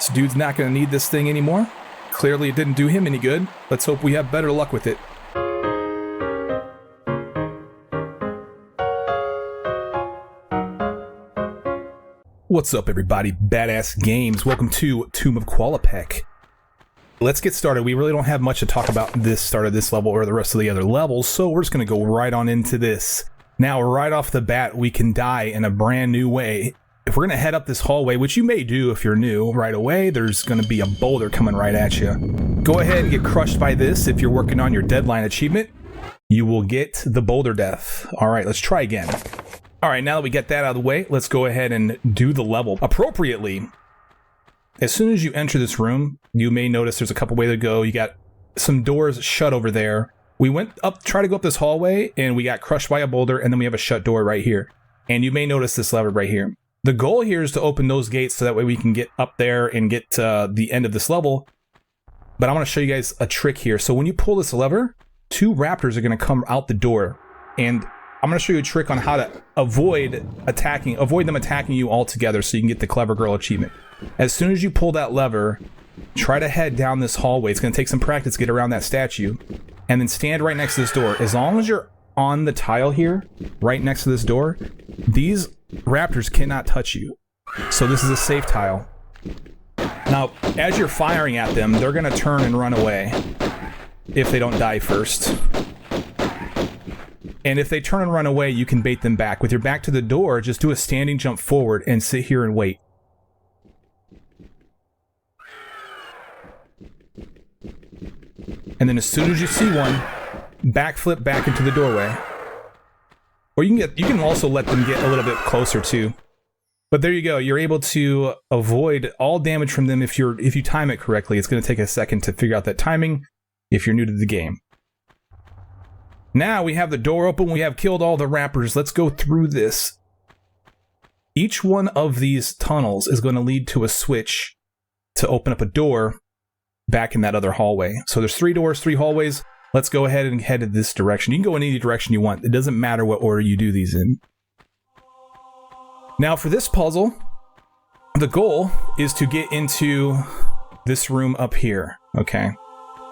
This dude's not going to need this thing anymore. Clearly it didn't do him any good. Let's hope we have better luck with it. What's up, everybody? Badass Games. Welcome to Tomb of Qualopec. Let's get started. We really don't have much to talk about this start of this level or the rest of the other levels, so we're just going to go right on into this. Now, right off the bat, we can die in a brand new way. If we're going to head up this hallway, which you may do if you're new right away, there's going to be a boulder coming right at you. Go ahead and get crushed by this. If you're working on your deadline achievement, you will get the boulder death. All right, let's try again. All right, now that we get that out of the way, let's go ahead and do the level appropriately. As soon as you enter this room, you may notice there's a couple ways to go. You got some doors shut over there. We went up, try to go up this hallway, and we got crushed by a boulder, and then we have a shut door right here. And you may notice this lever right here. The goal here is to open those gates so that way we can get up there and get to the end of this level. But I want to show you guys a trick here. So when you pull this lever, two raptors are going to come out the door. And I'm going to show you a trick on how to avoid them attacking you altogether so you can get the Clever Girl achievement. As soon as you pull that lever, try to head down this hallway. It's going to take some practice to get around that statue. And then stand right next to this door. As long as you're on the tile here, right next to this door, these raptors cannot touch you. So this is a safe tile. Now, as you're firing at them, they're going to turn and run away if they don't die first. And if they turn and run away, you can bait them back. With your back to the door, just do a standing jump forward and sit here and wait. And then as soon as you see one, backflip back into the doorway. Or you can also let them get a little bit closer too. But there you go. You're able to avoid all damage from them if you time it correctly. It's going to take a second to figure out that timing if you're new to the game. Now we have the door open. We have killed all the raptors. Let's go through this. Each one of these tunnels is going to lead to a switch to open up a door back in that other hallway. So there's 3 doors, 3 hallways. Let's go ahead and head in this direction. You can go in any direction you want. It doesn't matter what order you do these in. Now for this puzzle, the goal is to get into this room up here, okay?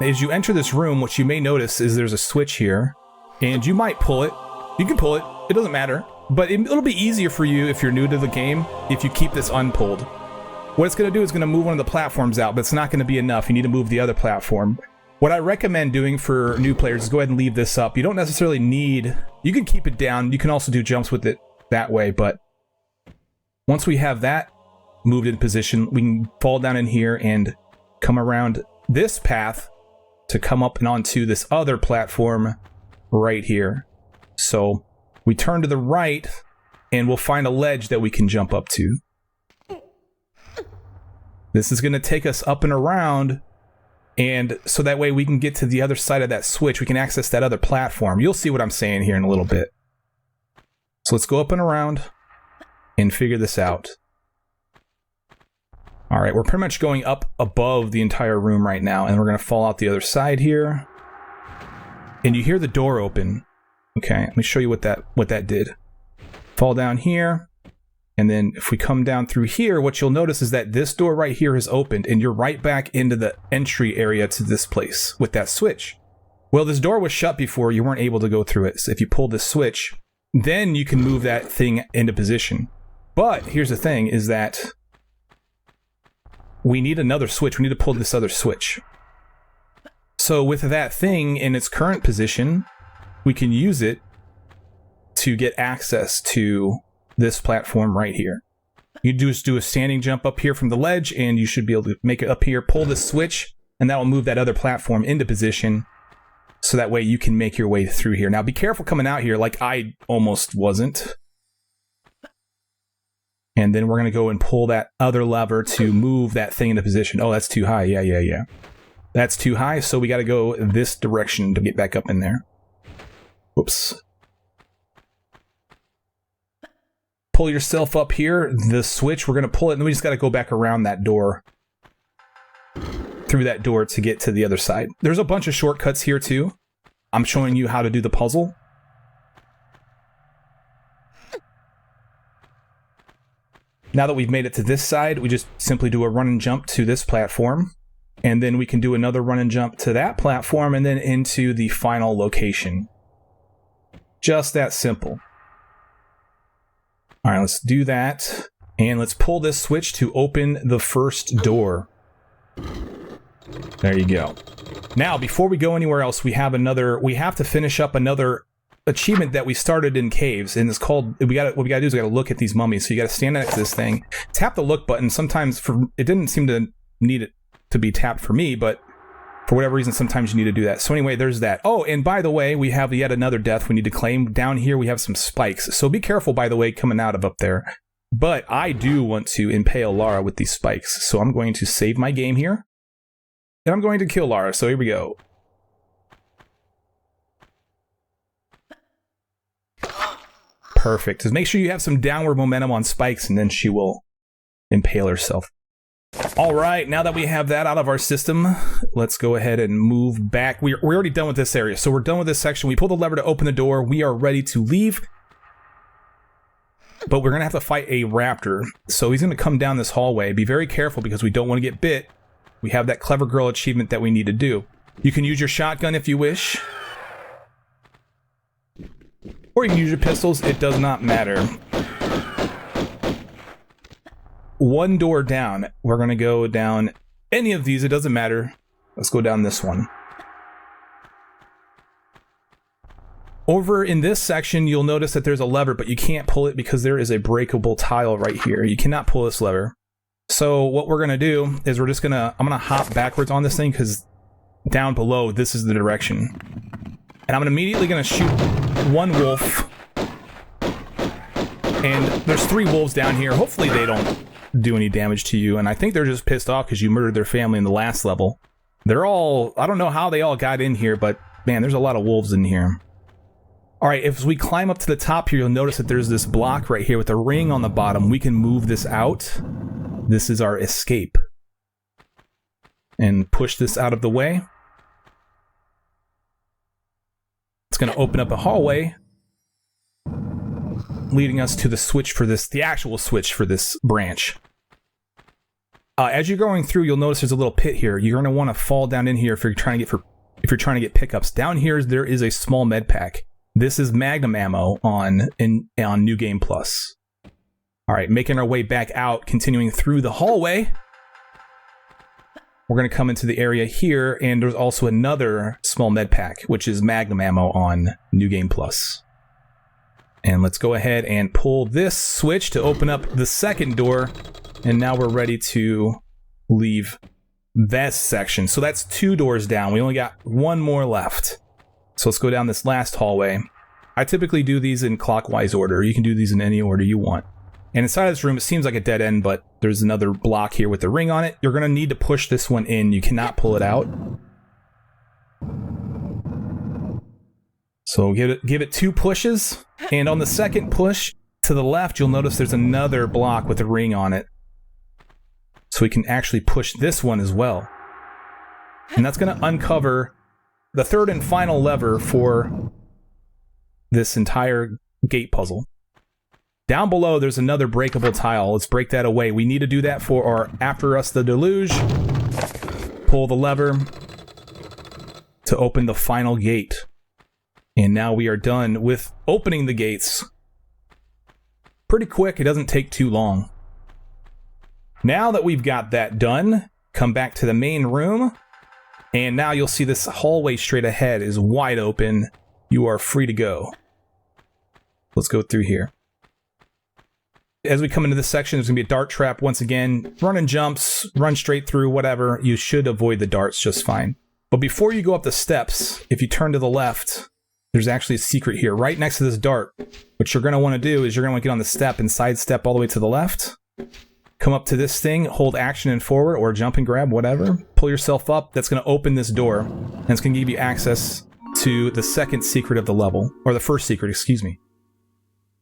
As you enter this room, what you may notice is there's a switch here, and you might pull it. You can pull it. It doesn't matter. But it'll be easier for you if you're new to the game if you keep this unpulled. What it's going to do is going to move one of the platforms out, but it's not going to be enough. You need to move the other platform. What I recommend doing for new players is go ahead and leave this up. You don't necessarily need... You can keep it down. You can also do jumps with it that way, but once we have that moved in position, we can fall down in here and come around this path to come up and onto this other platform right here. So we turn to the right, and we'll find a ledge that we can jump up to. This is going to take us up and around, and so that way we can get to the other side of that switch. We can access that other platform. You'll see what I'm saying here in a little bit. So let's go up and around and figure this out. All right, we're pretty much going up above the entire room right now, and we're going to fall out the other side here. And you hear the door open. Okay, let me show you what that did. Fall down here. And then if we come down through here, what you'll notice is that this door right here is opened, and you're right back into the entry area to this place with that switch. Well, this door was shut before. You weren't able to go through it. So if you pull this switch, then you can move that thing into position. But here's the thing, is that we need another switch. We need to pull this other switch. So with that thing in its current position, we can use it to get access to this platform right here. You just do a standing jump up here from the ledge, and you should be able to make it up here, pull the switch, and that will move that other platform into position, so that way you can make your way through here. Now be careful coming out here, like I almost wasn't. And then we're going to go and pull that other lever to move that thing into position. Oh, that's too high. Yeah. That's too high, so we got to go this direction to get back up in there. Whoops. Pull yourself up here, the switch, we're going to pull it, and then we just got to go back around that door, through that door to get to the other side. There's a bunch of shortcuts here too. I'm showing you how to do the puzzle. Now that we've made it to this side, we just simply do a run and jump to this platform. And then we can do another run and jump to that platform and then into the final location. Just that simple. All right, let's do that. And let's pull this switch to open the first door. There you go. Now, before we go anywhere else, we have to finish up another achievement that we started in caves, and it's called, what we gotta do is we gotta look at these mummies. So you gotta stand next to this thing, tap the look button. Sometimes it didn't seem to need it to be tapped for me, but for whatever reason, sometimes you need to do that. So anyway, there's that. Oh, and by the way, we have yet another death we need to claim. Down here, we have some spikes. So be careful, by the way, coming out of up there. But I do want to impale Lara with these spikes. So I'm going to save my game here. And I'm going to kill Lara. So here we go. Perfect. Just make sure you have some downward momentum on spikes, and then she will impale herself. All right, now that we have that out of our system, let's go ahead and move back. We're already done with this area, so we're done with this section. We pull the lever to open the door. We are ready to leave. But we're going to have to fight a raptor. So he's going to come down this hallway. Be very careful because we don't want to get bit. We have that clever girl achievement that we need to do. You can use your shotgun if you wish. Or you can use your pistols. It does not matter. One door down. We're going to go down any of these. It doesn't matter. Let's go down this one. Over in this section, you'll notice that there's a lever, but you can't pull it because there is a breakable tile right here. You cannot pull this lever. So what we're going to do is I'm going to hop backwards on this thing because down below, this is the direction. And I'm immediately going to shoot one wolf. And there's 3 wolves down here. Hopefully they don't do any damage to you. And I think they're just pissed off because you murdered their family in the last level. They're all, I don't know how they all got in here, but man, there's a lot of wolves in here. All right, if we climb up to the top here, you'll notice that there's this block right here with a ring on the bottom. We can move this out. This is our escape. And push this out of the way. It's going to open up a hallway, leading us to the switch for this, the actual switch for this branch. As you're going through, you'll notice there's a little pit here. You're going to want to fall down in here if you're trying to get pickups. Down here, there is a small med pack. This is MagAmmo on New Game Plus. All right, making our way back out, continuing through the hallway. We're going to come into the area here, and there's also another small med pack, which is MagAmmo on New Game Plus. And let's go ahead and pull this switch to open up the second door, and now we're ready to leave this section. So that's 2 doors down. We only got 1 more left. So let's go down this last hallway. I typically do these in clockwise order. You can do these in any order you want. And inside this room, it seems like a dead end, but there's another block here with the ring on it. You're going to need to push this one in. You cannot pull it out. So give it 2 pushes. And on the second push to the left, you'll notice there's another block with a ring on it. So we can actually push this one as well. And that's going to uncover the third and final lever for this entire gate puzzle. Down below, there's another breakable tile. Let's break that away. We need to do that for our After Us the Deluge. Pull the lever to open the final gate. And now we are done with opening the gates. Pretty quick. It doesn't take too long. Now that we've got that done, come back to the main room. And now you'll see this hallway straight ahead is wide open. You are free to go. Let's go through here. As we come into this section, there's going to be a dart trap once again. Run and jumps, run straight through, whatever. You should avoid the darts just fine. But before you go up the steps, if you turn to the left, there's actually a secret here. Right next to this dart, what you're going to want to do is you're going to want to get on the step and sidestep all the way to the left. Come up to this thing, hold action and forward, or jump and grab, whatever. Pull yourself up. That's going to open this door, and it's going to give you access to the second secret of the level, or the first secret, excuse me.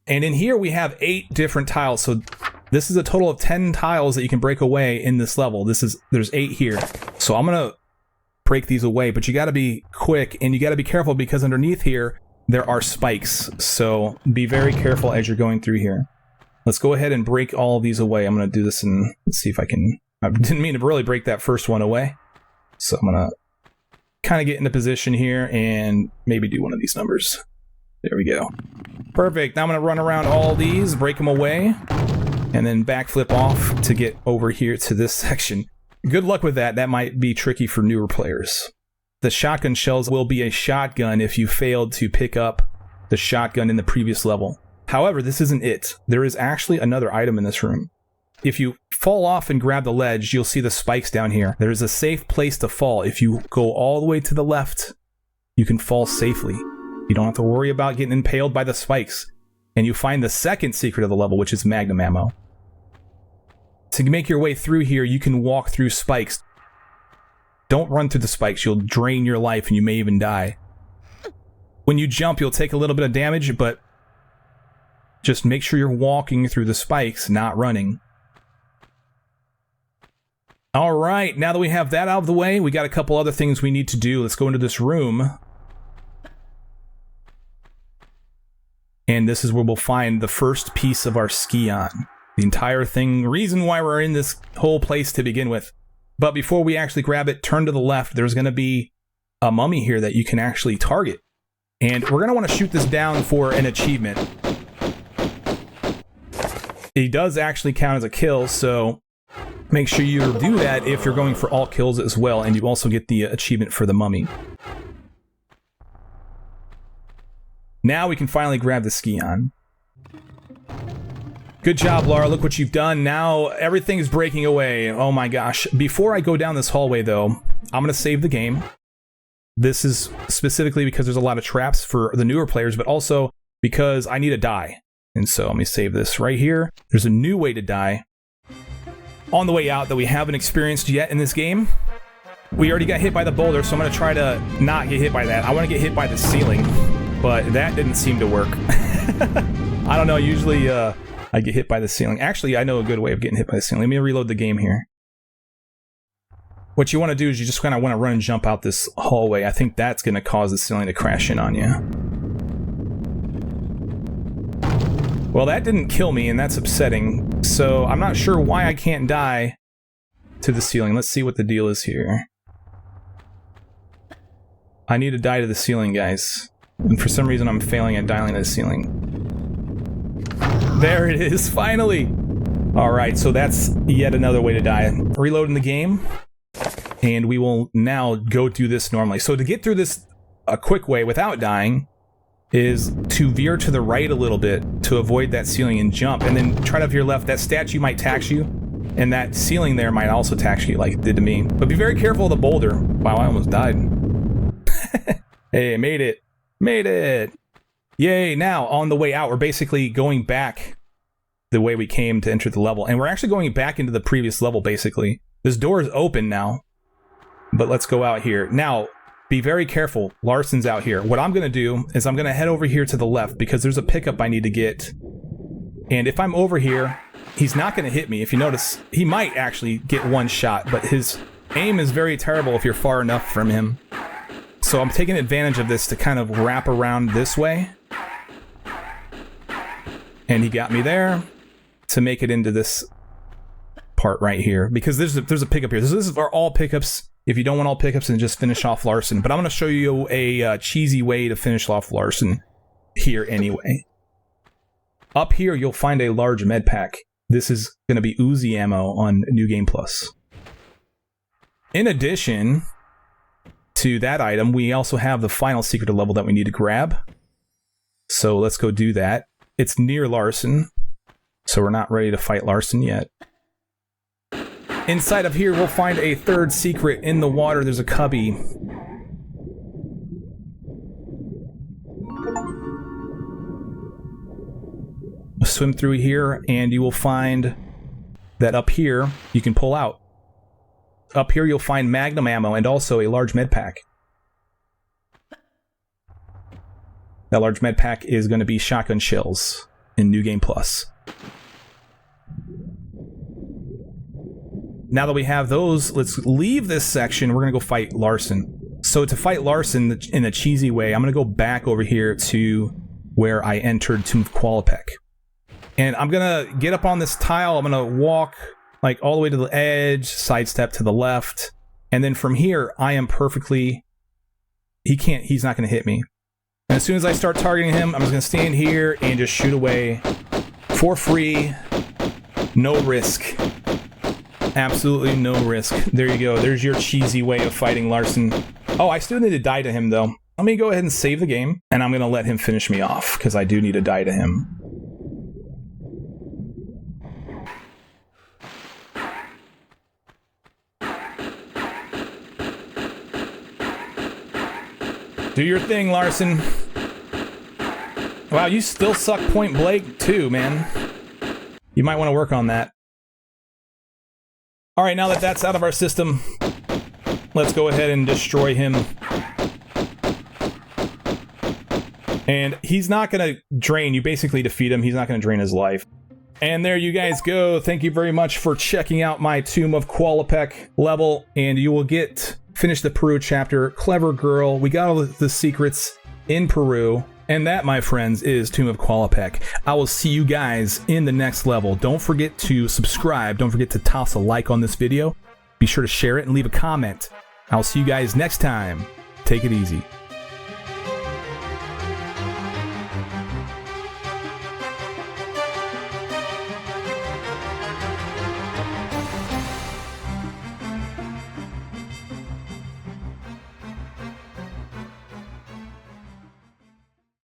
And in here we have 8 different tiles, so this is a total of 10 tiles that you can break away in this level. There's 8 here, so I'm going to break these away, but you got to be quick, and you got to be careful because underneath here, there are spikes, so be very careful as you're going through here. Let's go ahead and break all of these away. I'm going to do this and let's see if I can... I didn't mean to really break that first one away. So I'm going to kind of get into position here and maybe do one of these numbers. There we go. Perfect. Now I'm going to run around all these, break them away, and then backflip off to get over here to this section. Good luck with that. That might be tricky for newer players. The shotgun shells will be a shotgun if you failed to pick up the shotgun in the previous level. However, this isn't it. There is actually another item in this room. If you fall off and grab the ledge, you'll see the spikes down here. There is a safe place to fall. If you go all the way to the left, you can fall safely. You don't have to worry about getting impaled by the spikes. And you find the second secret of the level, which is MagAmmo. To make your way through here, you can walk through spikes. Don't run through the spikes. You'll drain your life and you may even die. When you jump, you'll take a little bit of damage, but just make sure you're walking through the spikes, not running. All right, now that we have that out of the way, we got a couple other things we need to do. Let's go into this room. And this is where we'll find the first piece of our Scion. The entire thing, reason why we're in this whole place to begin with. But before we actually grab it, turn to the left. There's going to be a mummy here that you can actually target. And we're going to want to shoot this down for an achievement. It does actually count as a kill, so make sure you do that if you're going for all kills as well, and you also get the achievement for the mummy. Now we can finally grab the Scion. Good job, Laura. Look what you've done. Now everything is breaking away. Oh my gosh. Before I go down this hallway, though, I'm going to save the game. This is specifically because there's a lot of traps for the newer players, but also because I need to die. And so let me save this right here. There's a new way to die on the way out that we haven't experienced yet in this game. We already got hit by the boulder, so I'm going to try to not get hit by that. I want to get hit by the ceiling, but that didn't seem to work. I don't know, usually I get hit by the ceiling. Actually, I know a good way of getting hit by the ceiling. Let me reload the game here. What you want to do is you just kind of want to run and jump out this hallway. I think that's going to cause the ceiling to crash in on you. Well, that didn't kill me, and that's upsetting. So I'm not sure why I can't die to the ceiling. Let's see what the deal is here. I need to die to the ceiling, guys. And for some reason, I'm failing at dialing to the ceiling. There it is, finally! Alright, so that's yet another way to die. Reloading the game, and we will now go through this normally. So to get through this a quick way without dying is to veer to the right a little bit to avoid that ceiling and jump, and then try to veer left. That statue might tax you, and that ceiling there might also tax you like it did to me. But be very careful of the boulder. Wow, I almost died. Hey, made it. Made it! Yay, now on the way out, we're basically going back the way we came to enter the level. And we're actually going back into the previous level, basically. This door is open now. But let's go out here. Now, be very careful. Larson's out here. What I'm going to do is I'm going to head over here to the left because there's a pickup I need to get. And if I'm over here, he's not going to hit me. If you notice, he might actually get one shot, but his aim is very terrible if you're far enough from him. So I'm taking advantage of this to kind of wrap around this way. And he got me there to make it into this part right here. Because there's a pickup here. This is our all pickups. If you don't want all pickups, then just finish off Larson. But I'm going to show you a cheesy way to finish off Larson here anyway. Up here, you'll find a large Medpack. This is going to be UziAmmo on New Game Plus. In addition to that item, we also have the final secret of level that we need to grab. So let's go do that. It's near Larson, so we're not ready to fight Larson yet. Inside of here, we'll find a third secret in the water. There's a cubby. Swim through here, and you will find that up here, you can pull out. Up here, you'll find MagAmmo and also a large Medpack. That large Medpack is going to be shotgun shells in New Game Plus. Now that we have those, let's leave this section. We're going to go fight Larson. So to fight Larson in a cheesy way, I'm going to go back over here to where I entered Tomb of Qualopec. And I'm gonna get up on this tile. I'm gonna walk like all the way to the edge, sidestep to the left. And then from here, I am perfectly... he's not gonna hit me. And as soon as I start targeting him, I'm just gonna stand here and just shoot away for free. No risk. Absolutely no risk. There you go. There's your cheesy way of fighting Larson. Oh, I still need to die to him, though. Let me go ahead and save the game, and I'm going to let him finish me off, because I do need to die to him. Do your thing, Larson. Wow, you still suck point blank, too, man. You might want to work on that. All right, now that that's out of our system, let's go ahead and destroy him. And he's not going to drain. You basically defeat him. He's not going to drain his life. And there you guys go. Thank you very much for checking out my Tomb of Qualopec level. And you will finish the Peru chapter. Clever girl. We got all the secrets in Peru. And that, my friends, is Tomb of Qualopec. I will see you guys in the next level. Don't forget to subscribe. Don't forget to toss a like on this video. Be sure to share it and leave a comment. I'll see you guys next time. Take it easy.